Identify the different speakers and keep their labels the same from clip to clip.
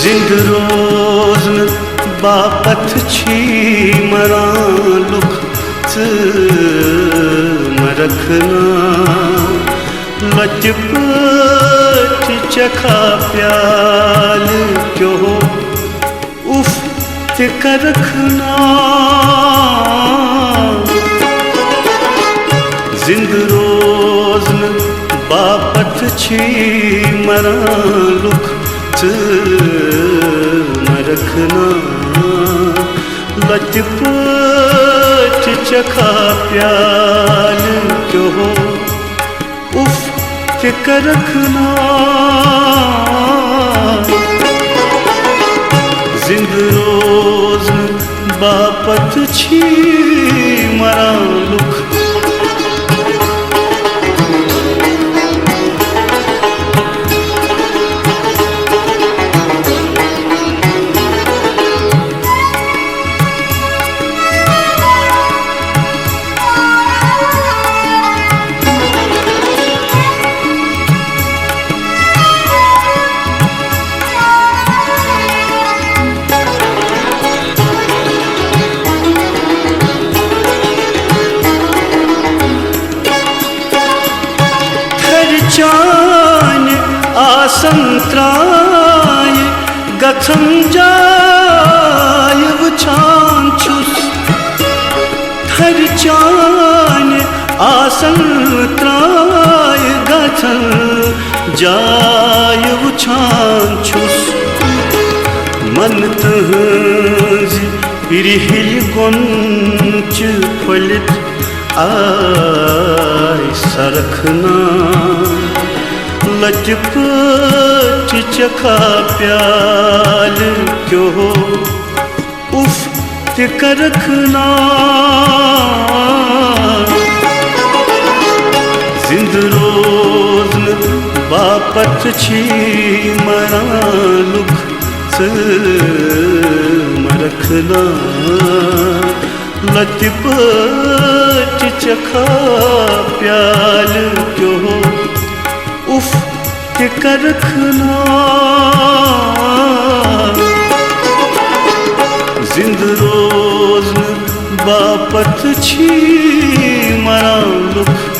Speaker 1: जिंद रोजन बापथ छी मरा लुख मरखना लचपच चखा प्याल क्यों उफ तिकर रखना जिंद रोजन बापथ छी मरा लुख मरखना लचपच चखा प्याल क्यों उफ तिकर रखना जिंद रोज बापत छी मरा लुख चान आसंत्राय गथम जाय वछान छुस थर चान आसंत्राय गथम जाय वछान छुस मन तहज पिरहिल गुंच फलित आय सरखना लचपच चखा प्याल क्यों उफ तिकर रखना जिंद रोजन बापत छी मरा लुख मरखना लचपच चखा प्याल क्यों उफ तिकर रखना जिंद रोज बापत छी मरा लुख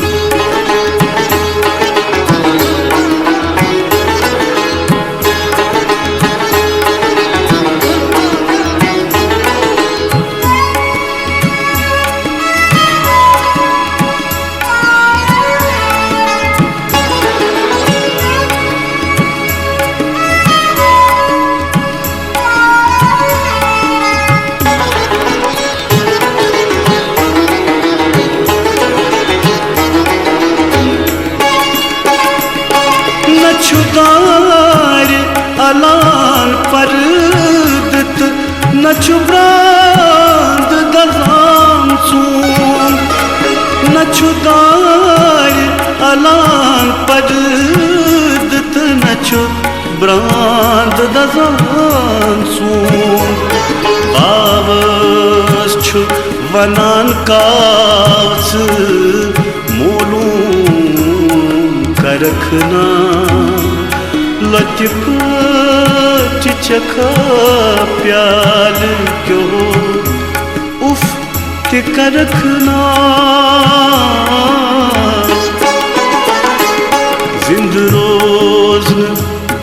Speaker 1: छुदार अलान परदत न छुब्रांद दजाम सून न छुदार अलान परदत न छुब्रांद दजाम सून आवाज छु वनान कास मोलून करखना लचपच चखा प्याल क्यों उफ तिकर रखना जिंद रोज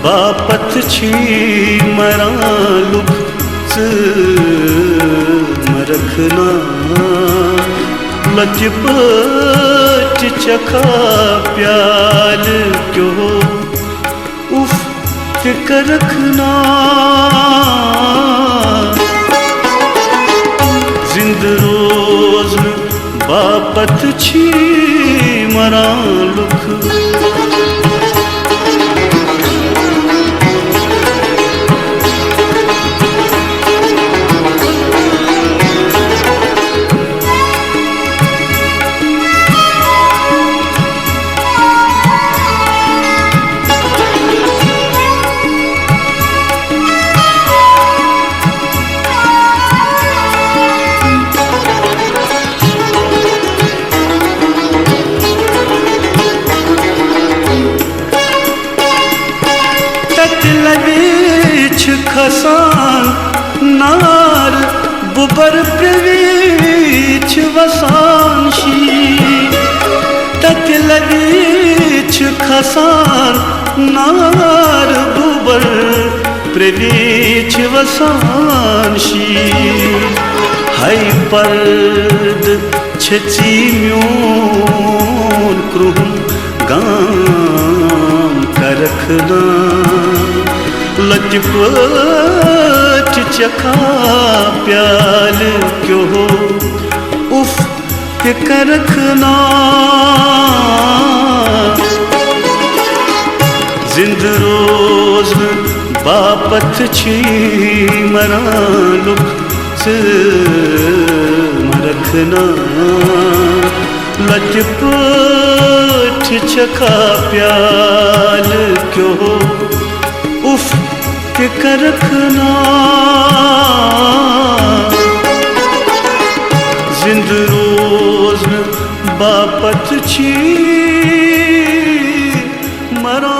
Speaker 1: बापत छी मरा लुख मरखना लचपच चखा प्याल क्यों उफ तिकर रखना जिंद रोज बापत छी मरा लुख खसान नार बुबर प्रवीच वसानशी तक लगीच खसान नार बुबर प्रवीच वसानशी हाय पर्द छची म्योन क्रुहम गाम करखना लचपट चखा प्याल क्यों हो उफ के करखना जिंद रोज बापत छी मरा लुक से मरखना लचपट चखा प्याल क्यों हो उफ के करखना जिंद रोज बापत छी मरा